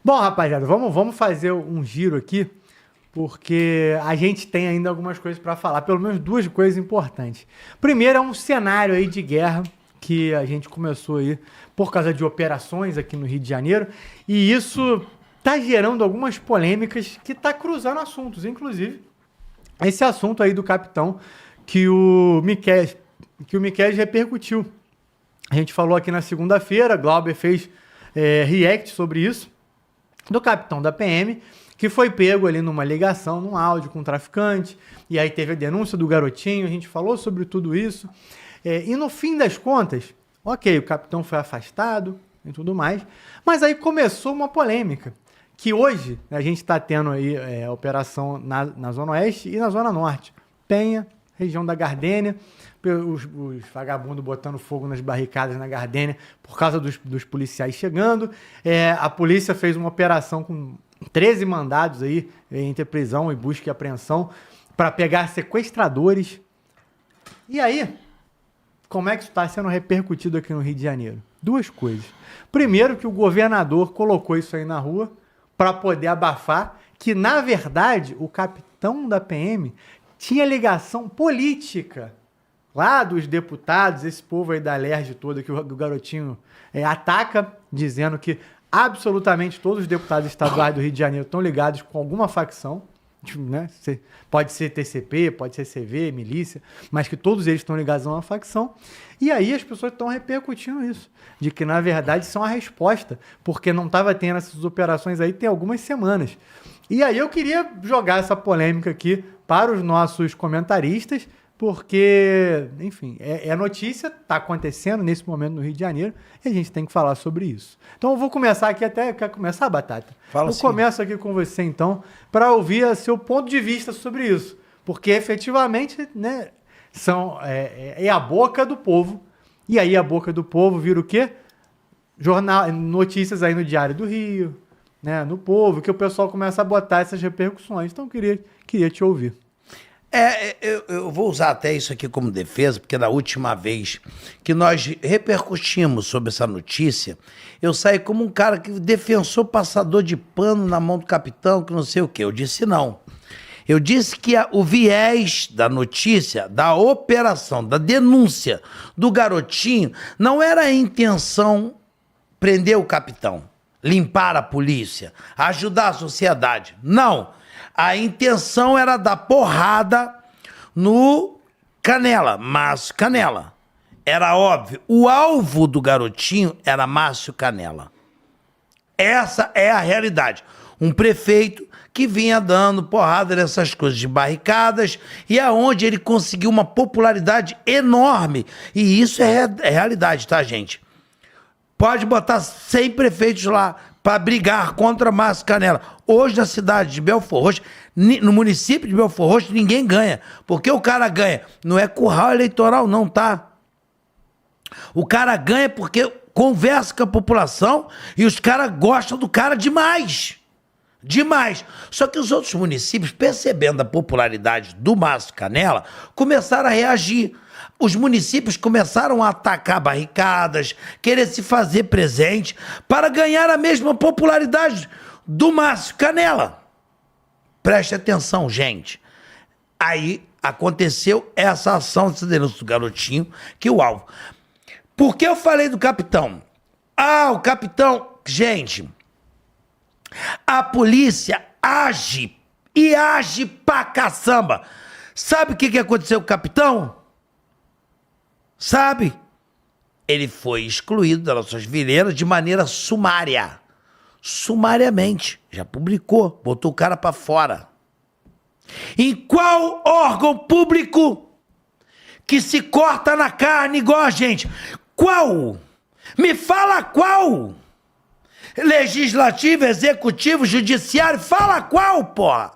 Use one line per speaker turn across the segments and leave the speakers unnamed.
Bom, rapaziada, vamos fazer um giro aqui, porque a gente tem ainda algumas coisas para falar, pelo menos duas coisas importantes. Primeiro é um cenário aí de guerra que a gente começou aí por causa de operações aqui no Rio de Janeiro, e isso tá gerando algumas polêmicas que tá cruzando assuntos, inclusive esse assunto aí do capitão que o Miquel repercutiu. A gente falou aqui na segunda-feira, Glauber fez react sobre isso, do capitão da PM, que foi pego ali numa ligação, num áudio com um traficante, e aí teve a denúncia do garotinho, a gente falou sobre tudo isso, e no fim das contas, ok, o capitão foi afastado e tudo mais, mas aí começou uma polêmica, que hoje a gente está tendo aí a operação na Zona Oeste e na Zona Norte, Penha, região da Gardênia, os vagabundos botando fogo nas barricadas na Gardênia por causa dos policiais chegando. A polícia fez uma operação com 13 mandados aí entre prisão e busca e apreensão para pegar sequestradores. E aí, como é que isso está sendo repercutido aqui no Rio de Janeiro? Duas coisas. Primeiro, que o governador colocou isso aí na rua para poder abafar que, na verdade, o capitão da PM tinha ligação política lá dos deputados, esse povo aí da LERJ toda que o garotinho ataca, dizendo que absolutamente todos os deputados estaduais do Rio de Janeiro estão ligados com alguma facção, né? Pode ser TCP, pode ser CV, milícia, mas que todos eles estão ligados a uma facção. E aí as pessoas estão repercutindo isso, de que na verdade são a resposta, porque não estava tendo essas operações aí tem algumas semanas. E aí eu queria jogar essa polêmica aqui para os nossos comentaristas, porque, enfim, notícia, está acontecendo nesse momento no Rio de Janeiro, e a gente tem que falar sobre isso. Então eu vou começar aqui, quer começar, Batata? Eu começo aqui com você, então, para ouvir seu ponto de vista sobre isso, porque efetivamente, né, é a boca do povo, e aí a boca do povo vira o quê? Notícias aí no Diário do Rio, né, no Povo, que o pessoal começa a botar essas repercussões. Então eu queria te ouvir.
Eu vou usar até isso aqui como defesa, porque na última vez que nós repercutimos sobre essa notícia, eu saí como um cara que defensor passador de pano na mão do capitão, que não sei o quê. Eu disse não. Eu disse que o viés da notícia, da operação, da denúncia do garotinho, não era a intenção prender o capitão, limpar a polícia, ajudar a sociedade. Não. A intenção era dar porrada no Canela, Márcio Canela. Era óbvio. O alvo do garotinho era Márcio Canela. Essa é a realidade. Um prefeito que vinha dando porrada nessas coisas de barricadas e aonde ele conseguiu uma popularidade enorme. E isso é realidade, tá, gente? Pode botar 100 prefeitos lá para brigar contra Márcio Canela. Hoje, na cidade de Belford Roxo, no município de Belford Roxo, ninguém ganha. Porque o cara ganha. Não é curral eleitoral, não, tá? O cara ganha porque conversa com a população e os caras gostam do cara demais. Demais. Só que os outros municípios, percebendo a popularidade do Márcio Canela, começaram a reagir. Os municípios começaram a atacar barricadas, querer se fazer presente para ganhar a mesma popularidade do Márcio Canela. Preste atenção, gente. Aí aconteceu essa ação de denúncia do garotinho, que o alvo. Por que eu falei do capitão? O capitão... Gente, a polícia age e age pra caçamba. Sabe o que aconteceu com o capitão? Sabe? Ele foi excluído das nossas fileiras de maneira sumária. Sumariamente. Já publicou. Botou o cara pra fora. Em qual órgão público que se corta na carne igual a gente? Qual? Me fala qual? Legislativo, executivo, judiciário, fala qual, porra?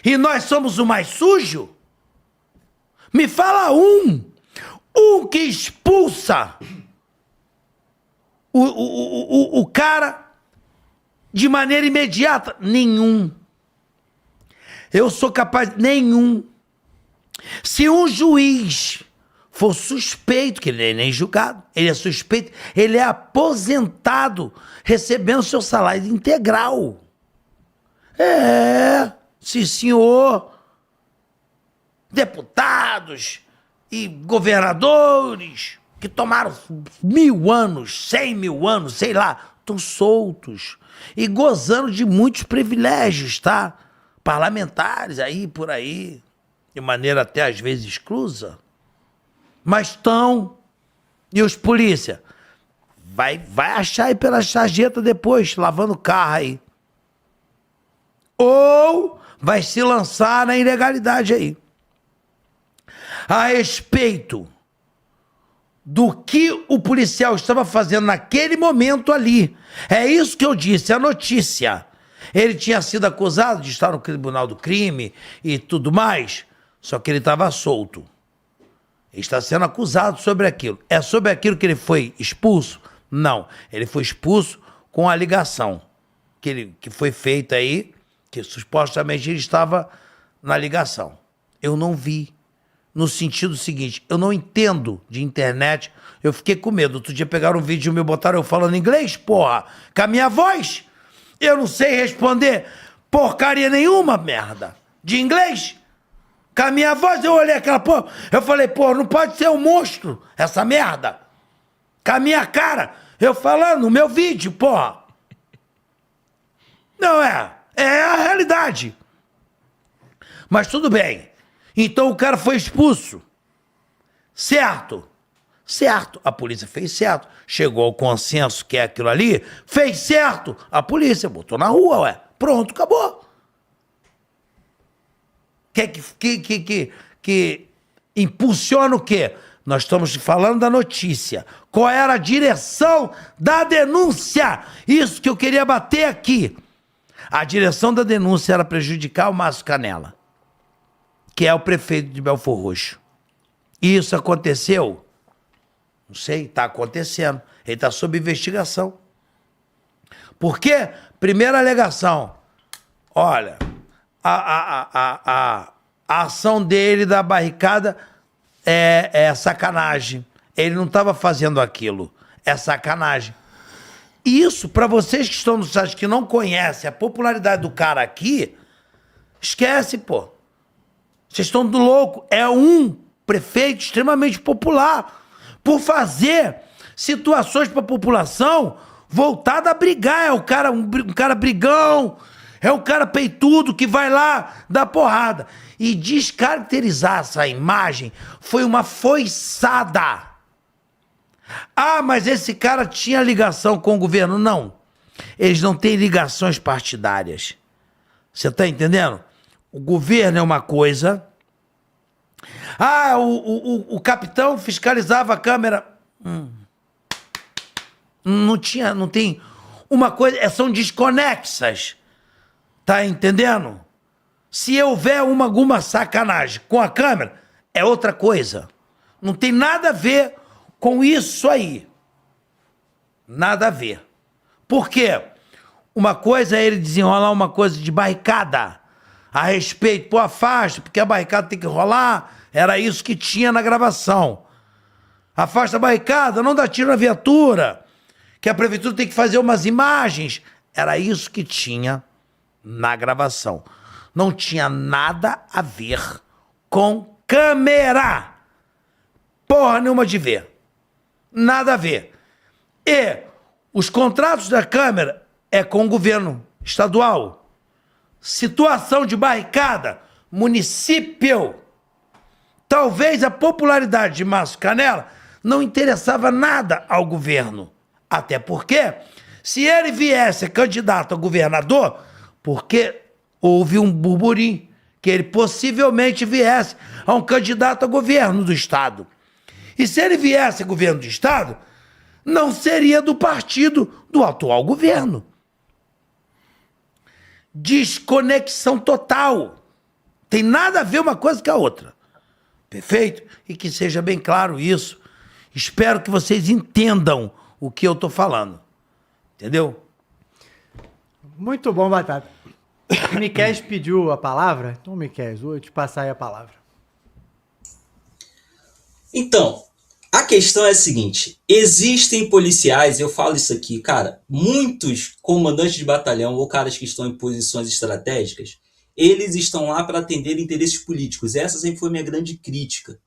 E nós somos o mais sujo? Me fala um que expulsa o cara de maneira imediata. Nenhum. Eu sou capaz... Nenhum. Se um juiz for suspeito, que ele não é nem julgado, ele é suspeito, ele é aposentado, recebendo seu salário integral. Sim, senhor. Deputados e governadores que tomaram 1000 anos, 100 mil anos, sei lá, estão soltos e gozando de muitos privilégios, tá? Parlamentares aí, por aí, de maneira até às vezes exclusa, mas estão. E os polícia? Vai achar aí pela sarjeta depois, lavando o carro aí. Ou vai se lançar na ilegalidade aí. A respeito do que o policial estava fazendo naquele momento ali. É isso que eu disse, a notícia. Ele tinha sido acusado de estar no tribunal do crime e tudo mais, só que ele estava solto. Ele está sendo acusado sobre aquilo. É sobre aquilo que ele foi expulso? Não. Ele foi expulso com a ligação que foi feita aí, que supostamente ele estava na ligação. Eu não vi. No sentido seguinte, eu não entendo de internet, eu fiquei com medo. Outro dia pegaram um vídeo meu, botaram eu falando inglês, porra, com a minha voz. Eu não sei responder porcaria nenhuma, merda, de inglês. Com a minha voz, eu olhei aquela porra, eu falei, porra, não pode ser um monstro, essa merda. Com a minha cara, eu falando no meu vídeo, porra. Não é a realidade. Mas tudo bem. Então o cara foi expulso. Certo. Certo. A polícia fez certo. Chegou ao consenso que é aquilo ali. Fez certo. A polícia botou na rua, ué. Pronto, acabou. Que impulsiona o quê? Nós estamos falando da notícia. Qual era a direção da denúncia? Isso que eu queria bater aqui. A direção da denúncia era prejudicar o Márcio Canela, que é o prefeito de Belfor Roxo. E isso aconteceu? Não sei, está acontecendo. Ele está sob investigação. Por quê? Primeira alegação. Olha, a ação dele da barricada é sacanagem. Ele não estava fazendo aquilo. É sacanagem. Isso, para vocês que estão no site que não conhecem a popularidade do cara aqui, esquece, pô. Vocês estão do louco. É um prefeito extremamente popular por fazer situações para a população voltada a brigar. É um cara brigão, é um cara peitudo que vai lá dar porrada. E descaracterizar essa imagem foi uma foiçada. Ah, mas esse cara tinha ligação com o governo. Não. Eles não têm ligações partidárias. Você está entendendo? O governo é uma coisa. Ah, o capitão fiscalizava a câmera. Não tem. Uma coisa, são desconexas. Tá entendendo? Se houver alguma sacanagem com a câmera, é outra coisa. Não tem nada a ver com isso aí. Nada a ver. Por quê? Uma coisa é ele desenrolar uma coisa de barricada a respeito, pô, afasta, porque a barricada tem que rolar. Era isso que tinha na gravação. Afasta a barricada, não dá tiro na viatura, que a prefeitura tem que fazer umas imagens. Era isso que tinha na gravação. Não tinha nada a ver com câmera. Porra nenhuma de ver. Nada a ver. E os contratos da câmera é com o governo estadual. Situação de barricada, município. Talvez a popularidade de Márcio Canela não interessava nada ao governo. Até porque, se ele viesse candidato a governador, porque houve um burburinho que ele possivelmente viesse a um candidato a governo do estado. E se ele viesse a governo do estado, não seria do partido do atual governo. Desconexão total. Tem nada a ver uma coisa com a outra. Perfeito? E que seja bem claro isso. Espero que vocês entendam o que eu estou falando. Entendeu?
Muito bom, Batata. O Miquel pediu a palavra. Então, Miquel, vou te passar aí a palavra.
Então, a questão é a seguinte: existem policiais, eu falo isso aqui, cara, muitos comandantes de batalhão ou caras que estão em posições estratégicas, eles estão lá para atender interesses políticos. Essa sempre foi minha grande crítica.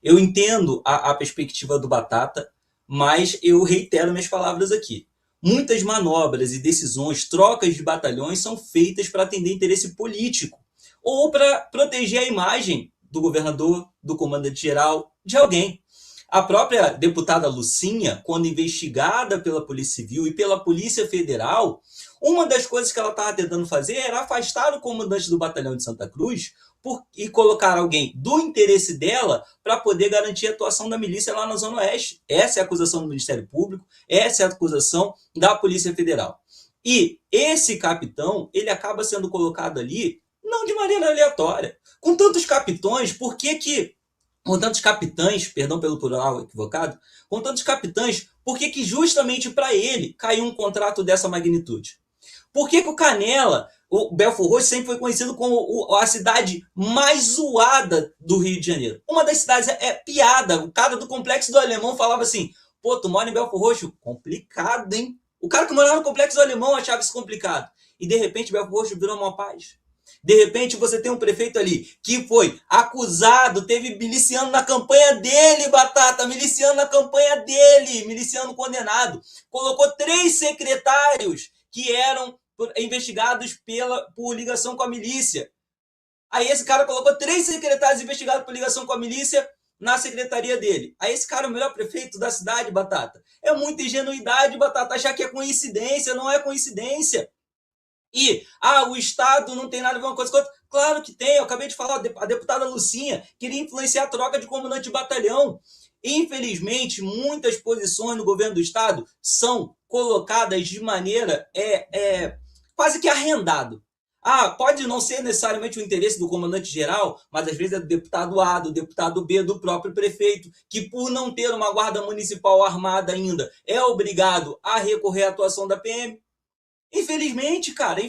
Eu entendo a perspectiva do Batata, mas eu reitero minhas palavras aqui. Muitas manobras e decisões, trocas de batalhões são feitas para atender interesse político ou para proteger a imagem do governador, do comandante-geral, de alguém. A própria deputada Lucinha, quando investigada pela Polícia Civil e pela Polícia Federal, uma das coisas que ela estava tentando fazer era afastar o comandante do batalhão de Santa Cruz e colocar alguém do interesse dela para poder garantir a atuação da milícia lá na Zona Oeste. Essa é a acusação do Ministério Público, essa é a acusação da Polícia Federal. E esse capitão, ele acaba sendo colocado ali não de maneira aleatória. Com tantos capitões, por que que com tantos capitães, perdão pelo plural equivocado, com tantos capitães, por que que justamente para ele caiu um contrato dessa magnitude? Por que que o Canela, o Belfort Roxo sempre foi conhecido como a cidade mais zoada do Rio de Janeiro? Uma das cidades é piada. O cara do Complexo do Alemão falava assim, pô, tu mora em Belfort Roxo? Complicado, hein? O cara que morava no Complexo do Alemão achava isso complicado. E de repente Belfort Roxo virou uma paz. De repente você tem um prefeito ali que foi acusado, teve miliciano na campanha dele, Batata, miliciano na campanha dele, miliciano condenado. Colocou 3 secretários que eram investigados por ligação com a milícia. Aí esse cara colocou 3 secretários investigados por ligação com a milícia na secretaria dele. Aí esse cara é o melhor prefeito da cidade, Batata. É muita ingenuidade, Batata, achar que é coincidência, não é coincidência. E, o Estado não tem nada a ver uma coisa com outra. Claro que tem, eu acabei de falar, a deputada Lucinha queria influenciar a troca de comandante de batalhão. Infelizmente, muitas posições no governo do Estado são colocadas de maneira quase que arrendado. Pode não ser necessariamente o interesse do comandante-geral, mas às vezes é do deputado A, do deputado B, do próprio prefeito, que por não ter uma guarda municipal armada ainda, é obrigado a recorrer à atuação da PM. Infelizmente, cara,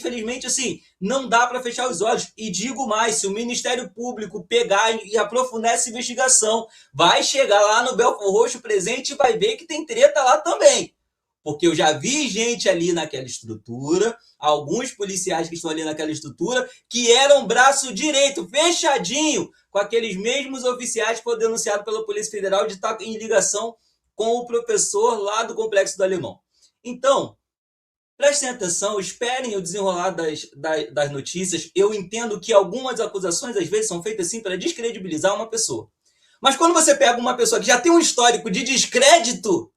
assim, não dá para fechar os olhos. E digo mais, se o Ministério Público pegar e aprofundar essa investigação, vai chegar lá no Belfort Roxo presente e vai ver que tem treta lá também. Porque eu já vi gente ali naquela estrutura, alguns policiais que estão ali naquela estrutura, que eram braço direito, fechadinho, com aqueles mesmos oficiais que foram denunciados pela Polícia Federal de estar em ligação com o professor lá do Complexo do Alemão. Então, prestem atenção, esperem o desenrolar das notícias. Eu entendo que algumas acusações, às vezes, são feitas assim para descredibilizar uma pessoa. Mas quando você pega uma pessoa que já tem um histórico de descrédito,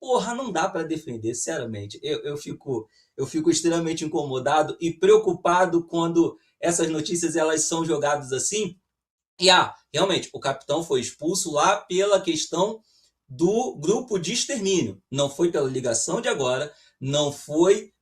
porra, não dá para defender, sinceramente. Eu fico extremamente incomodado e preocupado quando essas notícias elas são jogadas assim. E, realmente, o capitão foi expulso lá pela questão do grupo de extermínio. Não foi pela ligação de agora, não foi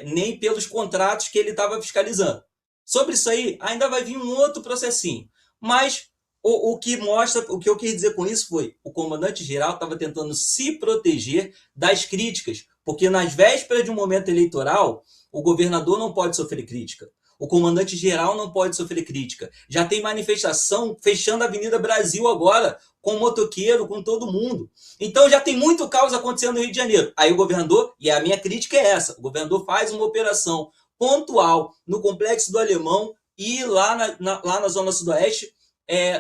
nem pelos contratos que ele estava fiscalizando. Sobre isso aí, ainda vai vir um outro processinho. Mas o que mostra, o que eu quis dizer com isso foi, o comandante-geral estava tentando se proteger das críticas, porque nas vésperas de um momento eleitoral, o governador não pode sofrer crítica. O comandante-geral não pode sofrer crítica. Já tem manifestação fechando a Avenida Brasil agora, com motoqueiro, com todo mundo. Então já tem muito caos acontecendo no Rio de Janeiro. Aí o governador, e a minha crítica é essa, o governador faz uma operação pontual no Complexo do Alemão e lá na Zona Sudoeste,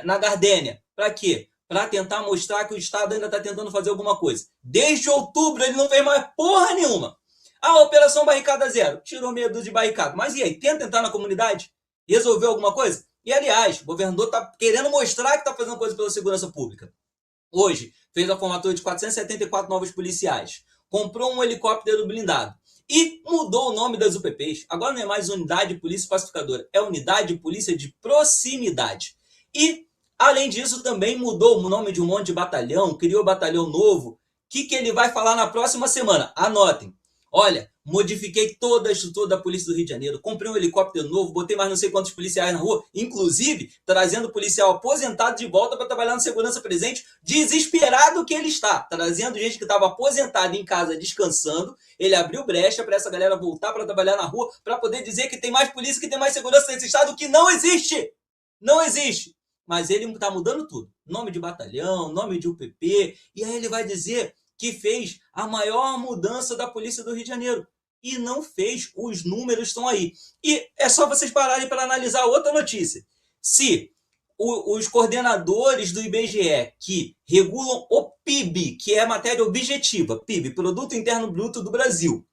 na Gardênia. Para quê? Para tentar mostrar que o Estado ainda está tentando fazer alguma coisa. Desde outubro ele não fez mais porra nenhuma. Operação Barricada Zero. Tirou medo de barricada. Mas e aí? Tenta entrar na comunidade? Resolveu alguma coisa? E, aliás, o governador está querendo mostrar que está fazendo coisa pela segurança pública. Hoje, fez a formatura de 474 novos policiais. Comprou um helicóptero blindado. E mudou o nome das UPPs. Agora não é mais Unidade de Polícia Pacificadora. É Unidade de Polícia de Proximidade. E, além disso, também mudou o nome de um monte de batalhão. Criou batalhão novo. O que ele vai falar na próxima semana? Anotem. Olha, modifiquei toda a estrutura da Polícia do Rio de Janeiro, comprei um helicóptero novo, botei mais não sei quantos policiais na rua, inclusive trazendo o policial aposentado de volta para trabalhar na segurança presente, desesperado que ele está, trazendo gente que estava aposentada em casa descansando, ele abriu brecha para essa galera voltar para trabalhar na rua, para poder dizer que tem mais polícia, que tem mais segurança nesse estado, que não existe! Não existe! mas ele está mudando tudo. Nome de batalhão, nome de UPP, e aí ele vai dizer que fez a maior mudança da polícia do Rio de Janeiro. E não fez, os números estão aí. E é só vocês pararem para analisar outra notícia. Se os coordenadores do IBGE, que regulam o PIB, que é matéria objetiva, PIB, Produto Interno Bruto do Brasil,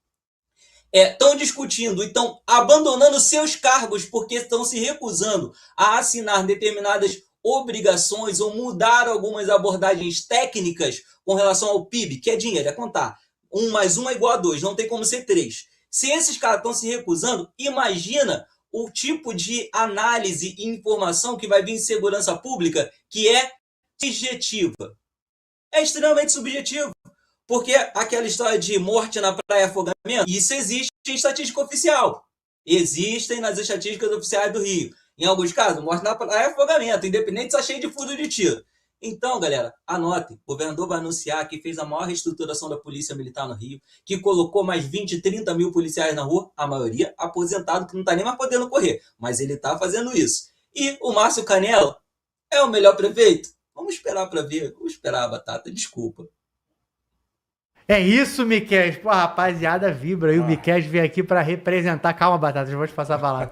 estão discutindo e estão abandonando seus cargos porque estão se recusando a assinar determinadas obrigações ou mudar algumas abordagens técnicas com relação ao PIB, que é dinheiro, é contar. 1 mais 1 é igual a 2, não tem como ser 3. Se esses caras estão se recusando, imagina o tipo de análise e informação que vai vir em segurança pública, que é subjetiva. É extremamente subjetivo. Porque aquela história de morte na praia, afogamento, isso existe em estatística oficial. Existem nas estatísticas oficiais do Rio. Em alguns casos, morte na praia, afogamento, independente se está cheio de furo de tiro. Então, galera, anotem. O governador vai anunciar que fez a maior reestruturação da Polícia Militar no Rio, que colocou mais 20, 30 mil policiais na rua, a maioria aposentado, que não está nem mais podendo correr. Mas ele está fazendo isso. E o Márcio Canela é o melhor prefeito? Vamos esperar para ver. Vamos esperar a batata. Desculpa.
É isso, Miquel. Pô, a rapaziada vibra aí. O Miquel veio aqui pra representar. Calma, Batata, já vou te passar a palavra.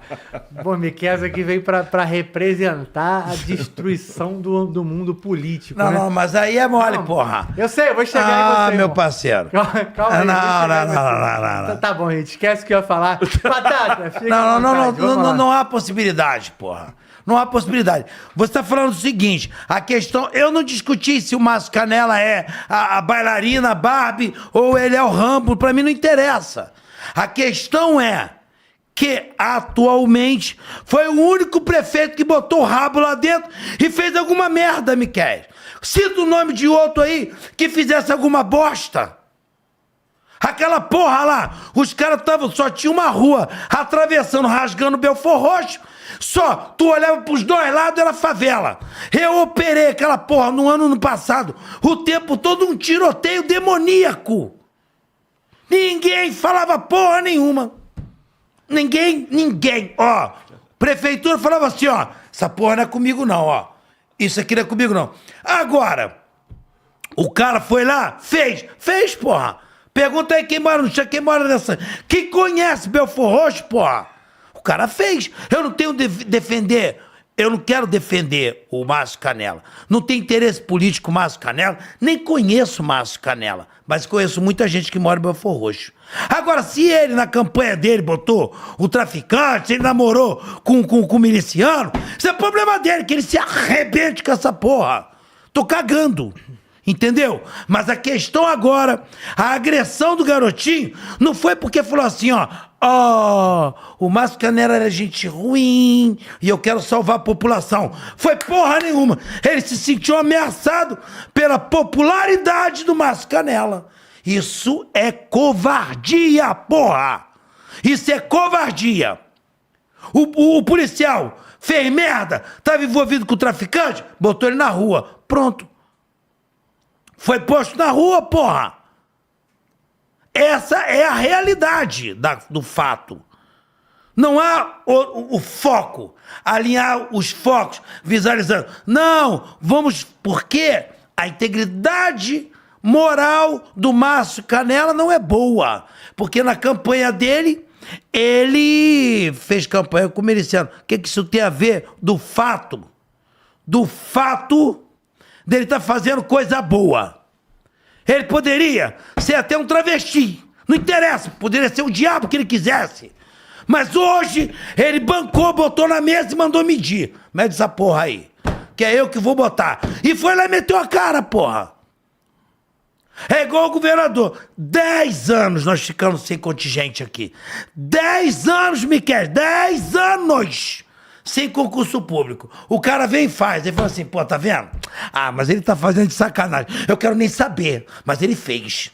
Pô, o Miquel aqui veio pra representar a destruição do mundo político.
Não,
né?
não, mas aí é mole, porra.
Eu sei, eu vou chegar em você.
Ah, meu
irmão.
parceiro.
Calma aí.
Não.
Tá bom, gente. Esquece o que eu ia falar. Batata, fica à
Não,
vontade, vamos lá.
não há possibilidade, porra. Não há possibilidade. Você está falando o seguinte, a questão... Eu não discuti se o Márcio Canela é a bailarina Barbie ou ele é o Rambo. Para mim não interessa. A questão é que atualmente foi o único prefeito que botou o rabo lá dentro e fez alguma merda, Miquel. Cita o nome de outro aí que fizesse alguma bosta. Aquela porra lá, os caras só tinha uma rua atravessando, rasgando Belfort Roxo. Só, tu olhava pros dois lados, era favela. Eu operei aquela porra no ano passado, o tempo todo um tiroteio demoníaco. Ninguém falava porra nenhuma. Ninguém. Ó, prefeitura falava assim, ó, essa porra não é comigo não, ó. Isso aqui não é comigo não. Agora, o cara foi lá, fez, porra. Pergunta aí quem mora no chão, quem mora nessa... Quem conhece Belfort Roxo, porra? O cara fez. Eu não tenho defender... Eu não quero defender o Márcio Canela. Não tem interesse político o Márcio Canela. Nem conheço o Márcio Canela. Mas conheço muita gente que mora em Belfort Roxo. Agora, se ele, na campanha dele, botou o traficante, se ele namorou com o miliciano, isso é problema dele, que ele se arrebente com essa porra. Tô cagando. Entendeu? Mas a questão agora, a agressão do garotinho, não foi porque falou assim, ó, o Márcio Canela era gente ruim e eu quero salvar a população. Foi porra nenhuma. Ele se sentiu ameaçado pela popularidade do Márcio Canela. Isso é covardia, porra. Isso é covardia. O policial fez merda, estava envolvido com o traficante, botou ele na rua. Pronto. Foi posto na rua, porra. Essa é a realidade do fato. Não há o foco, alinhar os focos, visualizando. Não, vamos... Porque a integridade moral do Márcio Canela não é boa. Porque na campanha dele, ele fez campanha com o miliciano. O que isso tem a ver do fato? Do fato... dele tá fazendo coisa boa. Ele poderia ser até um travesti. Não interessa, poderia ser o diabo que ele quisesse. Mas hoje, ele bancou, botou na mesa e mandou medir. Mede essa porra aí, que é eu que vou botar. E foi lá e meteu a cara, porra. É igual o governador. 10 anos nós ficamos sem contingente aqui. 10 anos, Miquel, 10 anos! Sem concurso público. O cara vem e faz. Ele fala assim, pô, tá vendo? Ah, mas ele tá fazendo de sacanagem. Eu quero nem saber. Mas ele fez.